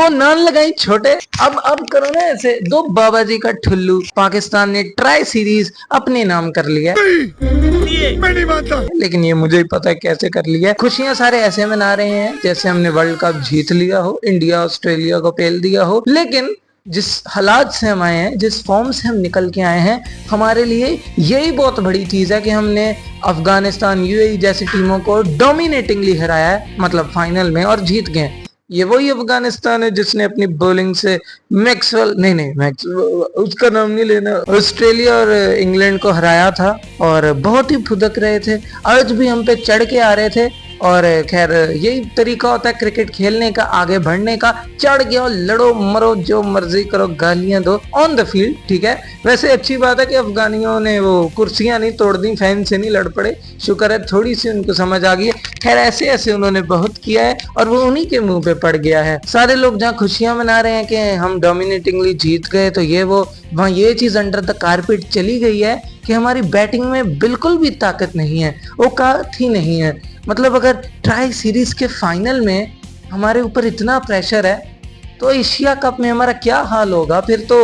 दो नान लगाई छोटे। अब करो ना ऐसे, दो बाबा जी का ठुल्लू। पाकिस्तान ने ट्राई सीरीज अपने नाम कर लिया। मैं नहीं मानता, लेकिन ये मुझे ही पता है कैसे कर लिया। खुशियां सारे ऐसे मना रहे हैं जैसे हमने वर्ल्ड कप जीत लिया हो, इंडिया ऑस्ट्रेलिया को पेल दिया हो। लेकिन जिस हालात से हम आए हैं, जिस फॉर्म से हम निकल के आए हैं, हमारे लिए यही बहुत बड़ी चीज है कि हमने अफगानिस्तान, यूएई जैसी टीमों को डोमिनेटिंगली हराया है, मतलब फाइनल में, और जीत गए। ये वही अफगानिस्तान है जिसने अपनी बॉलिंग से मैक्सवेल, नहीं मैक्सवेल उसका नाम नहीं लेना, ऑस्ट्रेलिया और इंग्लैंड को हराया था। और बहुत ही फुदक रहे थे, आज भी हम पे चढ़ के आ रहे थे। और खैर यही तरीका होता है क्रिकेट खेलने का, आगे बढ़ने का। चढ़ गया, लड़ो मरो, जो मर्जी करो, गालियां दो ऑन द फील्ड, ठीक है। वैसे अच्छी बात है कि अफगानियों ने वो कुर्सियां नहीं तोड़ दी, फैन से नहीं लड़ पड़े, शुक्र है, थोड़ी सी उनको समझ आ गई है। खैर ऐसे ऐसे उन्होंने बहुत किया है और वो उन्हीं के मुंह पे पड़ गया है। सारे लोग जहाँ खुशियां मना रहे हैं कि हम डोमिनेटिंगली जीत गए, तो ये वो वहाँ ये चीज अंडर द कारपेट चली गई है कि हमारी बैटिंग में बिल्कुल भी ताकत नहीं है, औकात ही नहीं है। मतलब अगर ट्राई सीरीज के फाइनल में हमारे ऊपर इतना प्रेशर है, तो एशिया कप में हमारा क्या हाल होगा। फिर तो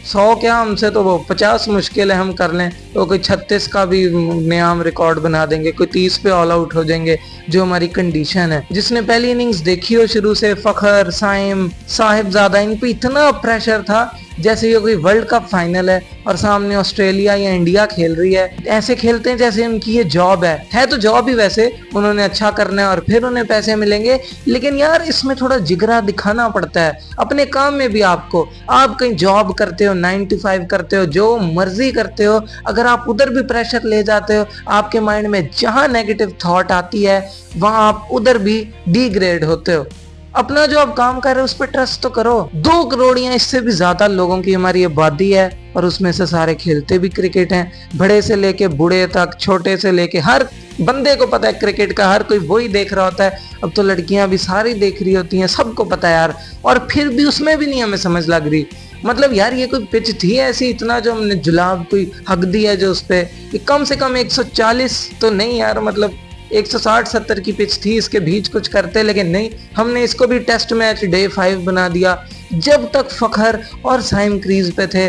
100 क्या, हमसे तो वो 50 मुश्किल है हम कर लें तो कोई 36 का भी नया हम रिकॉर्ड बना देंगे, कोई 30 पे ऑल आउट हो जाएंगे, जो हमारी कंडीशन है। जिसने पहली इनिंग्स देखी हो शुरू से, फखर, साइम, साहिबजादा, इन पे इतना प्रेशर था जैसे ये कोई वर्ल्ड कप फाइनल है और सामने ऑस्ट्रेलिया या इंडिया खेल रही है। ऐसे खेलते हैं जैसे उनकी ये जॉब है तो जॉब ही, वैसे उन्होंने अच्छा करना है और फिर उन्हें पैसे मिलेंगे। लेकिन यार इसमें थोड़ा जिगरा दिखाना पड़ता है अपने काम में भी। आपको, आप कहीं जॉब करते हो, 9 to 5 करते हो, जो मर्जी करते हो, अगर आप उधर भी प्रेशर ले जाते हो, आपके माइंड में जहां नेगेटिव थॉट आती है वहां आप उधर भी डिग्रेड होते हो। अपना जो आप काम कर रहे हो उस पर ट्रस्ट तो करो। 2 करोड़ या इससे भी ज्यादा लोगों की हमारी आबादी है और उसमें से सारे खेलते भी क्रिकेट हैं, बड़े से लेके बूढ़े तक, छोटे से लेके हर बंदे को पता है क्रिकेट का, हर कोई वही देख रहा होता है। अब तो लड़कियां भी सारी देख रही होती हैं, सबको पता है यार, और फिर भी उसमें भी नहीं हमें समझ लग रही। मतलब यार ये कोई पिच थी ऐसी, इतना जो हमने जुलाब कोई हक दिया जो उस पे, कम से कम 140 तो नहीं यार, मतलब 160-70 की पिच थी, इसके बीच कुछ करते, लेकिन नहीं, हमने इसको भी टेस्ट मैच डे 5 बना दिया। जब तक फखर और साइम क्रीज पे थे,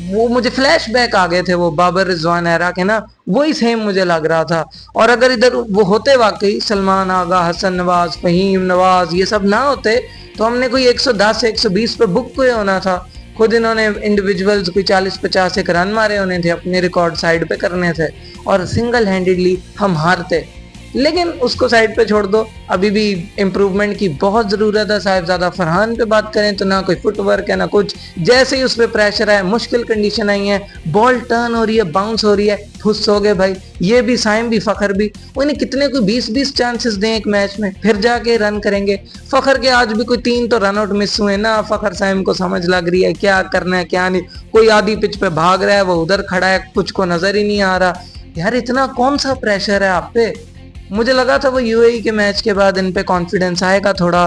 वो मुझे फ्लैशबैक आ गए थे वो बाबर रिजवान एरा के ना, वही सेम मुझे लग रहा था। और अगर इधर वो होते वाकई सलमान आगा, हसन नवाज, फहीम नवाज, ये सब ना होते, तो हमने कोई 110-120 पे बुक हुए होना था। खुद इन्होंने इंडिविजुअल्स कोई 40-50 एक रन मारे होने थे, अपने रिकॉर्ड साइड पे करने थे और सिंगल हैंडेडली हम हारते। लेकिन उसको साइड पे छोड़ दो, अभी भी इम्प्रूवमेंट की बहुत जरूरत है। साहिबजादा फरहान पे बात करें तो ना कोई फुटवर्क है ना कुछ, जैसे ही उस पर प्रेशर है, मुश्किल कंडीशन आई है, बॉल टर्न हो रही है, बाउंस हो रही है, खुश हो गए भाई। ये भी, साइम भी, फखर भी, उन्हें कितने कोई 20-20 चांसेस दें एक मैच में, फिर जाके रन करेंगे। फखर के आज भी कोई 3 तो रन आउट मिस हुए ना, फखर साइम को समझ लग रही है क्या करना है क्या नहीं। कोई आधी पिच पे भाग रहा है, वो उधर खड़ा है, कुछ को नजर ही नहीं आ रहा। यार इतना कौन सा प्रेशर है आप पे। मुझे लगा था वो यूएई के मैच के बाद इन पे कॉन्फिडेंस आएगा थोड़ा,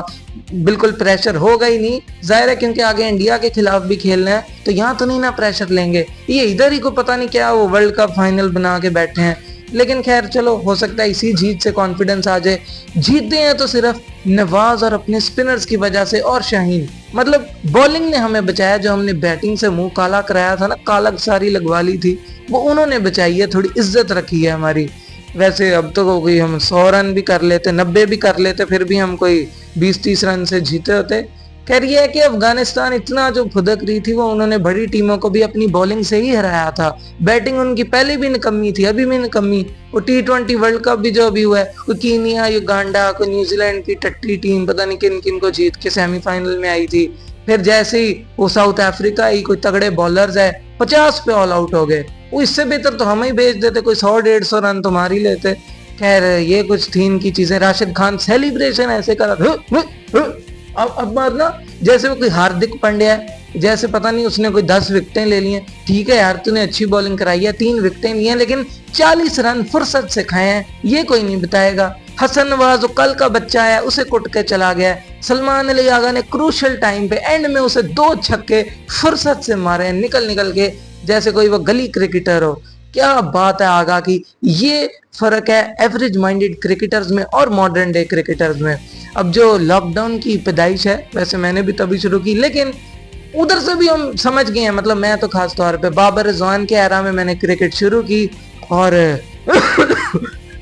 बिल्कुल प्रेशर होगा ही नहीं, जाहिर है क्योंकि आगे इंडिया के खिलाफ भी खेलना है, तो यहाँ तो नहीं ना प्रेशर लेंगे। ये इधर ही को पता नहीं क्या वो वर्ल्ड कप फाइनल बना के बैठे हैं। लेकिन खैर चलो, हो सकता है इसी जीत से कॉन्फिडेंस आ जाए। जीतते हैं तो सिर्फ नवाज और अपने स्पिनर्स की वजह से, और शाहीन, मतलब बॉलिंग ने हमें बचाया। जो हमने बैटिंग से मुंह काला कराया था ना, कालक सारी लगवा ली थी, वो उन्होंने बचाई है, थोड़ी इज्जत रखी है हमारी। वैसे अब तो कोई हम 100 रन भी कर लेते, 90 भी कर लेते, फिर भी हम कोई 20-30 रन से जीते होते। खैर ये है कि अफगानिस्तान इतना जो फुदक रही थी, वो उन्होंने बड़ी टीमों को भी अपनी बॉलिंग से ही हराया था। बैटिंग उनकी पहले भी निकम्मी थी, अभी भी निकम्मी। वो T20 वर्ल्ड कप भी जो अभी हुआ है, वो कीनिया, युगांडा, कोई न्यूजीलैंड की टट्टी टीम, पता नहीं किन किन को जीत के सेमीफाइनल में आई थी। फिर जैसे ही वो साउथ अफ्रीका आई, कोई तगड़े बॉलर्स है, 50 पे ऑल आउट हो गए। वो इससे बेहतर तो हम ही भेज देते, कोई 100-150 रन तो मार ही लेते। खैर ये कुछ थी इनकी चीजें। राशिद खान सेलिब्रेशन ऐसे करा, अब मारना जैसे वो कोई हार्दिक पांड्या है, जैसे पता नहीं उसने कोई 10 विकेटें ले ली हैं। ठीक है यार, तूने अच्छी बॉलिंग कराई है, 3 विकेटें ली हैं, लेकिन 40 रन फुर्सत से खाए हैं, ये कोई नहीं बताएगा। हसन नवाज जो कल का बच्चा है, उसे कुट के चला गया। सलमान अली आगा ने क्रूशल टाइम पे एंड में उसे 2 छक्के फुर्सत से मारे, निकल निकल के, जैसे कोई वो गली क्रिकेटर हो। क्या बात है आगा की। ये फर्क है एवरेज माइंडेड क्रिकेटर्स में और मॉडर्न डे क्रिकेटर्स में। अब जो लॉकडाउन की पैदाइश है, वैसे मैंने भी तभी शुरू की, लेकिन उधर से भी हम समझ गए हैं। मतलब मैं तो खास तौर पे बाबर रिजवान के एरा में मैंने क्रिकेट शुरू की और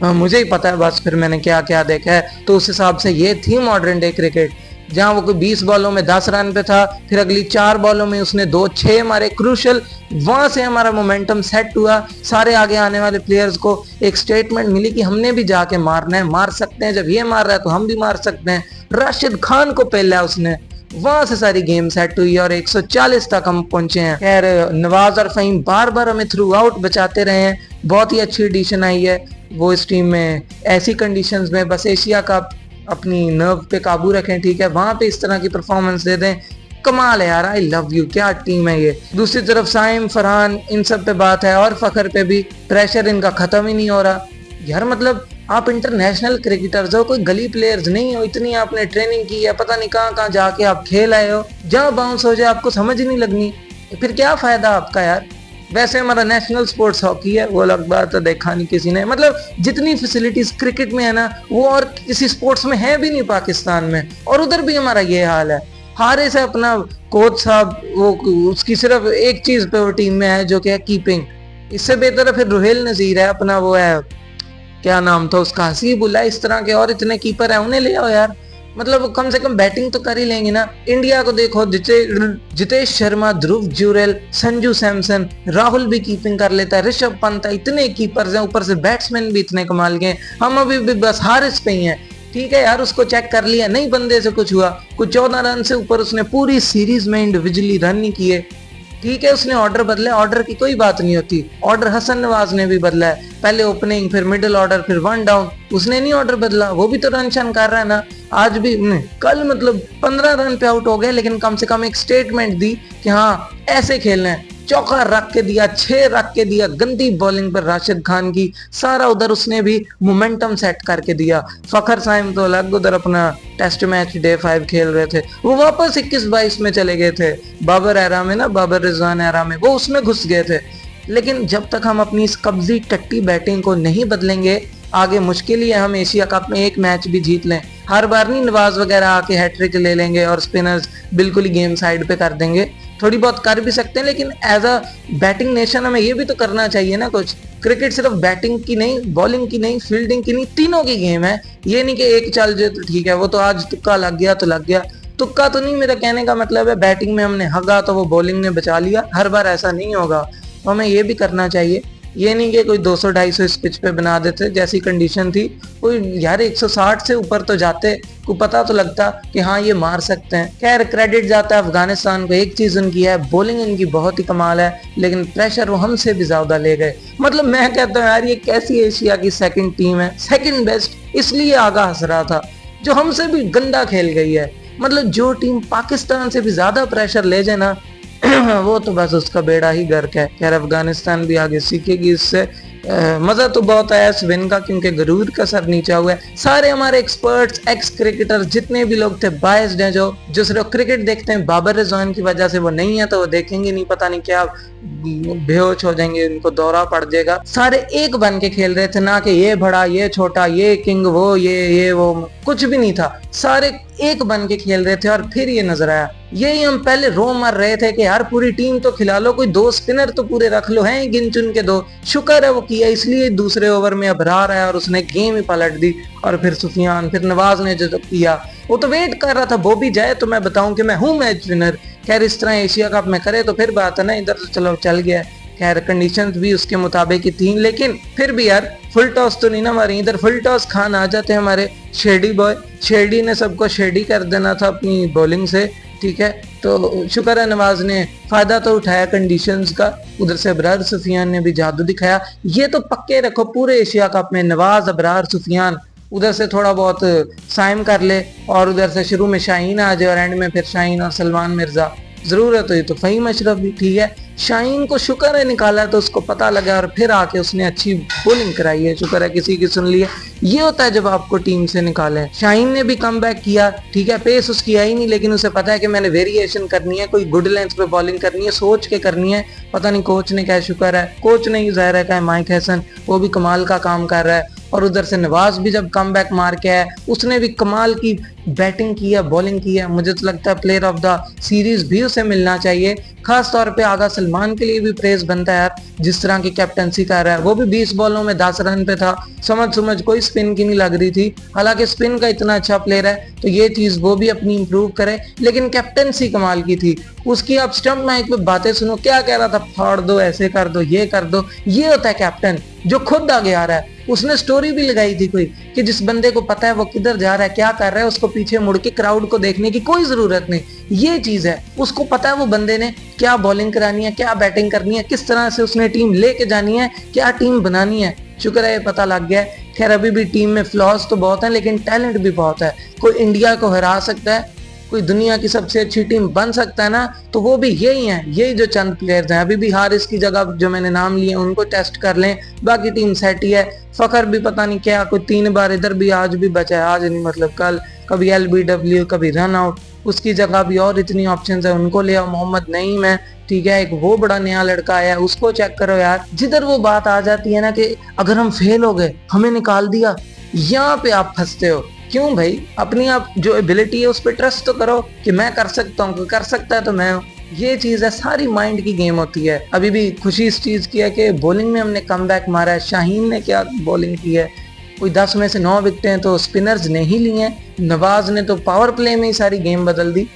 मुझे ही पता है बस फिर मैंने क्या क्या देखा है। तो उस हिसाब से ये थी मॉडर्न डे क्रिकेट, जहां वो कोई 20 बॉलों में 10 रन पे था, फिर अगली 4 बॉलों में उसने 2 6 मारे क्रूशल। वहां से हमारा मोमेंटम सेट हुआ, सारे आगे आने वाले प्लेयर्स को एक स्टेटमेंट मिली कि हमने भी जाके मारना है, मार सकते हैं, जब ये मार रहा है तो हम भी मार सकते हैं। राशिद खान को पहला उसने, वहां से सारी गेम सेट हुई और 140 तक हम पहुंचे हैं। खैर नवाज और फहीम बार बार हमें थ्रू आउट बचाते रहे हैं, बहुत ही अच्छी एडिशन आई है वो इस टीम में। ऐसी कंडीशंस में बस एशिया कप अपनी नर्व पे काबू रखें, ठीक है, वहां पे इस तरह की परफॉर्मेंस दे दें। कमाल है यार, आई लव यू, क्या टीम है ये। दूसरी तरफ साइम, फरहान, इन सब पे बात है और फखर पे भी, प्रेशर इनका खत्म ही नहीं हो रहा यार। मतलब आप इंटरनेशनल क्रिकेटर्स हो, कोई गली प्लेयर्स नहीं हो, इतनी आपने ट्रेनिंग की है, पता नहीं कहाँ कहाँ जाके आप खेल आए हो, जहाँ बाउंस हो जाए आपको समझ ही नहीं लगनी, फिर क्या फायदा आपका यार। वैसे हमारा नेशनल स्पोर्ट्स हॉकी है, वो अलग बात है, देखा नहीं किसी ने। मतलब जितनी फैसिलिटीज क्रिकेट में है ना, वो और किसी स्पोर्ट्स में है भी नहीं पाकिस्तान में, और उधर भी हमारा ये हाल है। हारे से अपना कोच साहब वो उसकी सिर्फ एक चीज पे वो टीम में है जो कि है कीपिंग। इससे बेहतर है फिर रुहेल नजीर है अपना, वो है क्या नाम था उसका, हसीबुल्ला, इस तरह के और इतने कीपर है, उन्हें ले आओ यार। मतलब कम से कम बैटिंग तो कर ही लेंगे ना। इंडिया को देखो, जितेश शर्मा, ध्रुव जुरेल, संजू सैमसन, राहुल भी कीपिंग कर लेता है, ऋषभ पंत, इतने कीपर्स हैं, ऊपर से बैट्समैन भी इतने कमाल के। हम अभी भी बस हारिस पे ही हैं। ठीक है यार, उसको चेक कर लिया, नहीं बंदे से कुछ हुआ, कुछ 14 रन से ऊपर उसने पूरी सीरीज में इंडिविजुअली रन नहीं किए। ठीक है उसने ऑर्डर बदला, ऑर्डर की कोई बात नहीं होती, ऑर्डर हसन नवाज ने भी बदला है, पहले ओपनिंग फिर मिडिल ऑर्डर फिर 1 डाउन, उसने नहीं ऑर्डर बदला, वो भी तो रन शन कर रहा है ना। आज भी कल मतलब 15 रन पे आउट हो गए, लेकिन कम से कम एक स्टेटमेंट दी कि हाँ ऐसे खेलना है। चौका रख के दिया, 6 रख के दिया, गंदी बॉलिंग पर राशिद खान की, सारा उधर उसने भी मोमेंटम सेट करके दिया। फखर साइम तो अलग उधर अपना टेस्ट मैच डे 5 खेल रहे थे, वो वापस 21-22 में चले गए थे, बाबर एरा में ना, बाबर रिजवान एरा में, वो उसमें घुस गए थे। लेकिन जब तक हम अपनी इस कब्जी टट्टी बैटिंग को नहीं बदलेंगे, आगे मुश्किल ही है हम एशिया कप में एक मैच भी जीत लें। हर बार नहीं नवाज वगैरह आके हैट्रिक ले लेंगे और स्पिनर्स बिल्कुल ही गेम साइड पे कर देंगे, थोड़ी बहुत कर भी सकते हैं, लेकिन एज अ बैटिंग नेशन हमें ये भी तो करना चाहिए ना कुछ। क्रिकेट सिर्फ बैटिंग की नहीं, बॉलिंग की नहीं, फील्डिंग की नहीं, तीनों की गेम है। ये नहीं कि एक चल जाए तो ठीक है, वो तो आज तुक्का लग गया तो लग गया, तुक्का तो नहीं, मेरा कहने का मतलब है बैटिंग में हमने हगा तो वो बॉलिंग ने बचा लिया, हर बार ऐसा नहीं होगा। तो हमें ये भी करना चाहिए, ये नहीं कि कोई 200-250 इस पिच पे बना देते, जैसी कंडीशन थी कोई यार 160 से ऊपर तो जाते, को पता तो लगता कि हाँ ये मार सकते हैं। खैर क्रेडिट जाता है अफगानिस्तान को, एक चीज उनकी है, बॉलिंग इनकी बहुत ही कमाल है, लेकिन प्रेशर वो हमसे भी ज्यादा ले गए। मतलब मैं कहता हूँ यार ये कैसी एशिया की सेकंड टीम है, सेकंड बेस्ट, इसलिए आगा हंस रहा था, जो हमसे भी गंदा खेल गई है। मतलब जो टीम पाकिस्तान से भी ज्यादा प्रेशर ले जाए ना वो तो बस उसका बेड़ा ही गर्क है। खैर अफगानिस्तान भी आगे सीखेगी इससे। मजा तो बहुत आया इस विन का, क्योंकि गरूर का सर नीचा हुआ है। सारे हमारे एक्सपर्ट्स, एक्स क्रिकेटर जितने भी लोग थे बायस्ड हैं, जो सिर्फ क्रिकेट देखते हैं बाबर रिजवान की वजह से, वो नहीं है तो वो देखेंगे नहीं, पता नहीं क्या बेहोश हो जाएंगे, उनको दौरा पड़ जाएगा। सारे एक बन के खेल रहे थे, ना कि ये बड़ा ये छोटा, ये किंग वो ये वो, कुछ भी नहीं था, सारे एक बन के खेल रहे थे। और फिर ये नजर आया, यही हम पहले रो मर रहे थे कि यार पूरी टीम तो खिला लो, कोई 2 स्पिनर तो पूरे रख लो, हैं गिन चुन के 2, शुक्र है वो किया, इसलिए दूसरे ओवर में अबरार आया और उसने गेम ही पलट दी। और फिर सुफियान, फिर नवाज ने जो किया, वो तो वेट कर रहा था वो भी जाए तो मैं बताऊं कि मैं हूं मैच विनर। खैर इस तरह एशिया कप में करे तो फिर बात है ना, इधर तो चलो चल गया। खैर कंडीशंस भी उसके मुताबिक ही थी, लेकिन फिर भी यार फुल टॉस तो नहीं ना मारी, इधर फुल टॉस खान आ जाते हमारे शेडी बॉय, शेडी ने सबको शेडी कर देना था अपनी बॉलिंग से। ठीक है, तो शुक्र है नवाज ने फायदा तो उठाया कंडीशंस का, उधर से अबरार सुफियान ने भी जादू दिखाया। ये तो पक्के रखो पूरे एशिया कप में नवाज, अबरार, सुफियान, उधर से थोड़ा बहुत साइम कर ले और उधर से शुरू में शाहीन आ जाए और एंड में फिर शाहीन और सलमान मिर्जा, जरूरत हुई तो फहीम अशरफ भी, ठीक है। शाहीन को शुक्र है निकाला तो उसको पता लगा और फिर आके उसने अच्छी बॉलिंग कराई है, शुक्र है किसी की सुन ली है। ये होता है जब आपको टीम से निकाले। शाहीन ने भी कम बैक किया, ठीक है, पेस उसकी आई नहीं, लेकिन उसे पता है कि मैंने वेरिएशन करनी है, कोई गुड लेंथ पे बॉलिंग करनी है, सोच के करनी है। पता नहीं कोच ने क्या, शुक्र है कोच नहीं, जाहिर है माइक हैसन, वो भी कमाल का काम कर रहा है। और उधर से नवाज भी जब कम बैक मार के आया, उसने भी कमाल की बैटिंग की है, बॉलिंग की है। मुझे तो लगता है प्लेयर ऑफ द सीरीज भी उसे मिलना चाहिए। खास तौर पे आगा सलमान के लिए भी प्रेज बनता है यार, जिस तरह की कैप्टनसी कर रहा है। वो भी 20 बॉलों में 10 रन पे था, समझ कोई स्पिन की नहीं लग रही थी। हालांकि स्पिन का इतना अच्छा प्लेयर है तो ये चीज वो भी अपनी इंप्रूव करे, लेकिन कैप्टनसी कमाल की थी उसकी। आप स्टंप माइक पे बातें सुनो, क्या कह रहा था, फाड़ दो, ऐसे कर दो, ये कर दो। ये होता है कैप्टन जो खुद आगे आ रहा है। उसने स्टोरी भी लगाई थी कोई कि जिस बंदे को पता है वो किधर जा रहा है, क्या कर रहा है, उसको पीछे मुड़ के क्राउड को देखने की कोई जरूरत नहीं। ये चीज है, उसको पता है वो बंदे ने क्या बॉलिंग करानी है, क्या बैटिंग करनी है, किस तरह से उसने टीम लेके जानी है, क्या टीम बनानी है। शुक्र है ये पता लग गया है। खैर अभी भी टीम में फ्लॉज तो बहुत है, लेकिन टैलेंट भी बहुत है। कोई इंडिया को हरा सकता है, कोई दुनिया की सबसे अच्छी टीम बन सकता है ना, तो वो भी यही है, यही जो चंद प्लेयर्स हैं। अभी भी हारिस की जगह जो मैंने नाम लिए उनको टेस्ट कर लें, बाकी टीम सेट ही है। फखर भी पता नहीं क्या, कोई 3 बार इधर भी आज भी बचा है, आज नहीं मतलब कल, कभी LBW कभी रन आउट। उसकी जगह भी और इतनी ऑप्शंस है, उनको ले आओ। मोहम्मद नईम है, ठीक है, एक वो बड़ा नया लड़का आया, उसको चेक करो यार। जिधर वो बात आ जाती है ना कि अगर हम फेल हो गए, हमें निकाल दिया, यहाँ पे आप फंसते हो। क्यों भाई, अपनी आप जो एबिलिटी है उस पर ट्रस्ट तो करो कि मैं कर सकता हूँ, कर सकता है तो मैं हूँ। ये चीज है, सारी माइंड की गेम होती है। अभी भी खुशी इस चीज की है कि बॉलिंग में हमने कम बैक मारा है। शाहीन ने क्या बॉलिंग की है, कोई 10 में से 9 विकेटें तो स्पिनर्स ने ही ली हैं। नवाज ने तो पावर प्ले में ही सारी गेम बदल दी।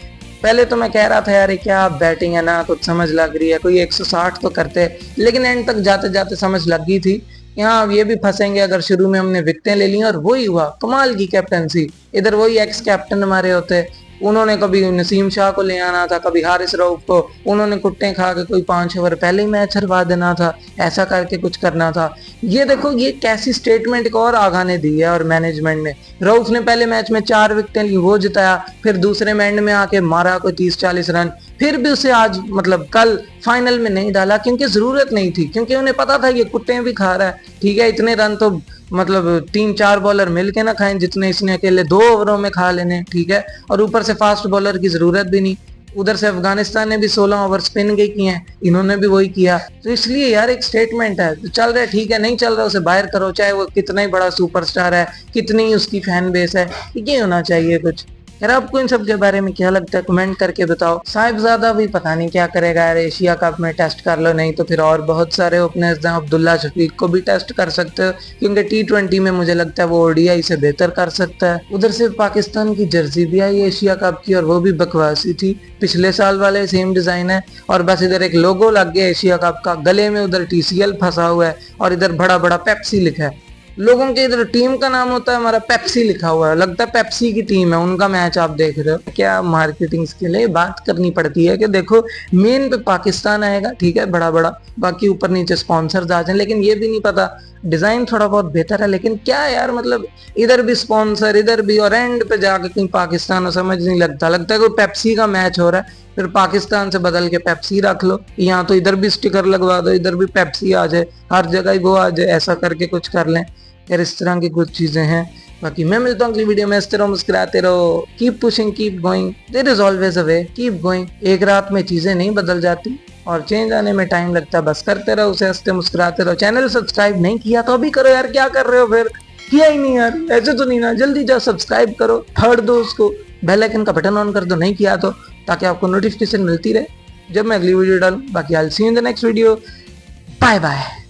पहले तो मैं कह रहा था यार क्या बैटिंग है ना, कुछ समझ लग रही है, कोई 160 तो करते, लेकिन एंड तक जाते जाते समझ लग गई थी। यहाँ ये भी फंसेंगे अगर शुरू में हमने विकेटें ले ली। और वही हुआ, कमाल की कैप्टनसी। इधर वही एक्स कैप्टन हमारे होते, उन्होंने कभी नसीम शाह को ले आना था, कभी हारिस रऊफ को, उन्होंने कुट्टे खा के कोई 5 ओवर पहले ही मैच हरवा देना था, ऐसा करके कुछ करना था। ये देखो ये कैसी स्टेटमेंट को और आगा ने दी है, और मैनेजमेंट ने। रऊफ ने पहले मैच में 4 विकेटें ली, वो जिताया, फिर दूसरे एंड में आके मारा कोई 30-40 रन, फिर भी उसे आज मतलब कल फाइनल में नहीं डाला, क्योंकि जरूरत नहीं थी, क्योंकि उन्हें पता था ये कुत्ते भी खा रहा है, ठीक है। इतने रन तो मतलब 3-4 बॉलर मिलके ना खाएं जितने इसने अकेले 2 ओवरों में खा लेने, ठीक है। और ऊपर से फास्ट बॉलर की जरूरत भी नहीं। उधर से अफगानिस्तान ने भी 16 ओवर स्पिन के किए हैं, इन्होंने भी वही किया। तो इसलिए यार एक स्टेटमेंट है, तो चल रहा है ठीक है, नहीं चल रहा उसे बाहर करो, चाहे वो कितना ही बड़ा सुपरस्टार है, कितनी उसकी फैन बेस है, ये होना चाहिए कुछ। यार आपको इन सब के बारे में क्या लगता है, कमेंट करके बताओ। साहिबजादा भी पता नहीं क्या करेगा यार, एशिया कप में टेस्ट कर लो, नहीं तो फिर और बहुत सारे ओपनर्स हैं, अब्दुल्ला शफीक को भी टेस्ट कर सकते हो, क्योंकि T20 में मुझे लगता है वो ODI से बेहतर कर सकता है। उधर से पाकिस्तान की जर्सी भी आई एशिया कप की, और वो भी बकवासी थी, पिछले साल वाले सेम डिजाइन है, और बस इधर एक लोगो लग गया एशिया कप का, गले में उधर TCL फंसा हुआ है, और इधर बड़ा बड़ा पेप्सी लिखा है। लोगों के इधर टीम का नाम होता है हमारा पेप्सी लिखा हुआ है, लगता है पेप्सी की टीम है, उनका मैच आप देख रहे हो। क्या मार्केटिंग के लिए बात करनी पड़ती है कि देखो मेन पे पाकिस्तान आएगा, ठीक है, बड़ा बड़ा, बाकी ऊपर नीचे स्पॉन्सर्स आ जाए, लेकिन ये भी नहीं पता डिजाइन थोड़ा बहुत बेहतर है, लेकिन क्या यार मतलब इधर भी स्पॉन्सर, इधर भी, और एंड पे जाके कहीं पाकिस्तान समझ नहीं लगता है कोई पेप्सी का मैच हो रहा है, फिर पाकिस्तान से बदल के पेप्सी रख लो, यहाँ तो इधर भी स्टिकर लगवा दो, इधर भी पेप्सी आ जाए, हर जगह ही वो आ जाए, ऐसा करके कुछ कर लें यार। इस तरह की कुछ चीजें हैं। बाकी मैं मिलता हूँ अगली वीडियो में, हंसते रहो, मुस्कुराते रहो, keep pushing, keep going, there is always a way, keep going. एक रात में चीजें नहीं बदल जाती और चेंज आने में टाइम लगता है, बस करते रहो, उसे हंसते मुस्कुराते रहो। चैनल सब्सक्राइब नहीं किया तो अभी करो यार, क्या कर रहे हो फिर, किया ही नहीं यार, ऐसे तो नहीं ना, जल्दी जाओ सब्सक्राइब करो, थर्ड दो उसको, बेल आइकन का बटन ऑन कर दो नहीं किया तो, ताकि आपको नोटिफिकेशन मिलती रहे जब मैं अगली वीडियो डालूं। बाकी I will see you in the next video, bye bye.